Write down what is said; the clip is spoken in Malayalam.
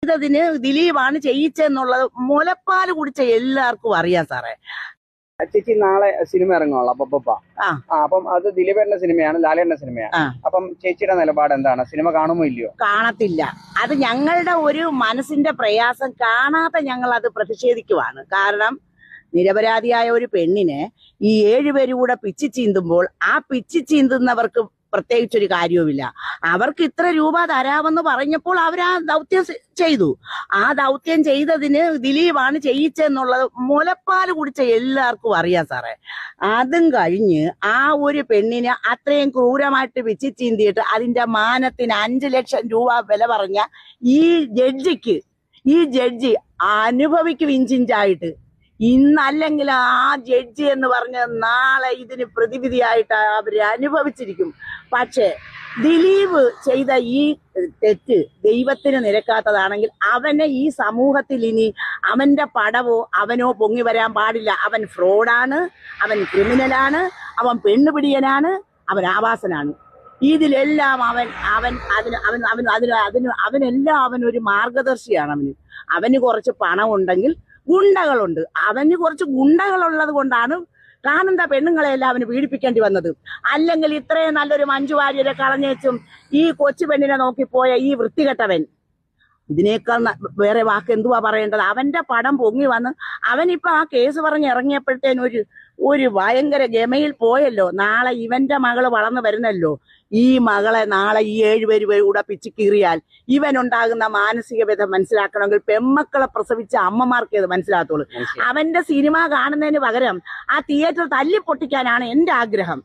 ചെയ്തതിന് ദിലീപാണ് ചെയ്യിച്ചെന്നുള്ളത് മുലപ്പാല് കുടിച്ച എല്ലാവർക്കും അറിയാം സാറേ. ചേച്ചി നാളെ സിനിമ ഇറങ്ങുള്ളൂ അപ്പ അപ്പം അത് ദിലീപേട്ടന്റെ സിനിമയാണ്, ലാലേട്ടന്റെ സിനിമയാണ്. അപ്പം ചേച്ചിയുടെ നിലപാട് എന്താണ്? സിനിമ കാണുമോ ഇല്ലയോ? കാണത്തില്ല. അത് ഞങ്ങളുടെ ഒരു മനസ്സിന്റെ പ്രയാസം കാണാതെ ഞങ്ങൾ അത് പ്രതിഷേധിക്കുവാണ്. കാരണം നിരപരാധിയായ ഒരു പെണ്ണിനെ ഈ 7 പേര് കൂടെ പിച്ചി ചീന്തുമ്പോൾ ആ പിച്ചി ചീന്തുന്നവർക്ക് പ്രത്യേകിച്ചൊരു കാര്യവുമില്ല. അവർക്ക് ഇത്ര രൂപ തരാമെന്ന് പറഞ്ഞപ്പോൾ അവർ ആ ദൗത്യം ചെയ്തു. ആ ദൗത്യം ചെയ്തതിന് ദിലീപാണ് ചെയ്യിച്ചെന്നുള്ളത് മുലപ്പാല് കുടിച്ച എല്ലാവർക്കും അറിയാം സാറേ. അതും കഴിഞ്ഞ് ആ ഒരു പെണ്ണിനെ അത്രയും ക്രൂരമായിട്ട് പിച്ചി ചീന്തിയിട്ട് അതിന്റെ മാനത്തിന് 5 ലക്ഷം രൂപ വില പറഞ്ഞ ഈ ജഡ്ജി അനുഭവിക്കും ഇഞ്ചിഞ്ചായിട്ട്. ഇന്നല്ലെങ്കിൽ ആ ജഡ്ജി എന്ന് പറഞ്ഞ നാളെ ഇതിന് പ്രതിവിധിയായിട്ട് അവര് അനുഭവിച്ചിരിക്കും. പക്ഷെ ദിലീപ് ചെയ്ത ഈ തെറ്റ് ദൈവത്തിന് നിരക്കാത്തതാണെങ്കിൽ അവനെ ഈ സമൂഹത്തിൽ ഇനി അവന്റെ പടവോ അവനോ പൊങ്ങി വരാൻ പാടില്ല. അവൻ ഫ്രോഡാണ്, അവൻ ക്രിമിനലാണ്, അവൻ പെണ്ണുപിടിയനാണ്, അവൻ ആവാസനാണ്. ഇതിലെല്ലാം അവനെല്ലാം അവനൊരു മാർഗദർശിയാണ്. അവന് കുറച്ച് പണം ഉണ്ടെങ്കിൽ ഗുണ്ടകളുണ്ട്. അവന് കുറച്ച് ഗുണ്ടകളുള്ളത് കൊണ്ടാണ് കാണുന്ന പെണ്ണുങ്ങളെല്ലാം അവന് പീഡിപ്പിക്കേണ്ടി വന്നത്. അല്ലെങ്കിൽ ഇത്രയും നല്ലൊരു മഞ്ജു വാര്യരെ കളഞ്ഞേച്ചും ഈ കൊച്ചു പെണ്ണിനെ നോക്കിപ്പോയ ഈ വൃത്തികെട്ടവൻ, ഇതിനേക്കാൾ വേറെ വാക്ക് എന്തുവാ പറയേണ്ടത്? അവന്റെ പടം പൊങ്ങി വന്ന് അവനിപ്പോ ആ കേസ് പറഞ്ഞ് ഇറങ്ങിയപ്പോഴത്തേനും ഒരു ഭയങ്കര ഗമയിൽ പോയല്ലോ. നാളെ ഇവന്റെ മകള് വളർന്നു വരുന്നല്ലോ. ഈ മകളെ നാളെ ഈ 7 പേര് കൂടെ പിച്ചു കീറിയാൽ ഇവനുണ്ടാകുന്ന മാനസിക വ്യത മനസ്സിലാക്കണമെങ്കിൽ പെമ്മക്കളെ പ്രസവിച്ച അമ്മമാർക്കേ അത് മനസ്സിലാകത്തുള്ളൂ. അവന്റെ സിനിമ കാണുന്നതിന് പകരം ആ തിയേറ്റർ തല്ലിപ്പൊട്ടിക്കാനാണ് എന്റെ ആഗ്രഹം.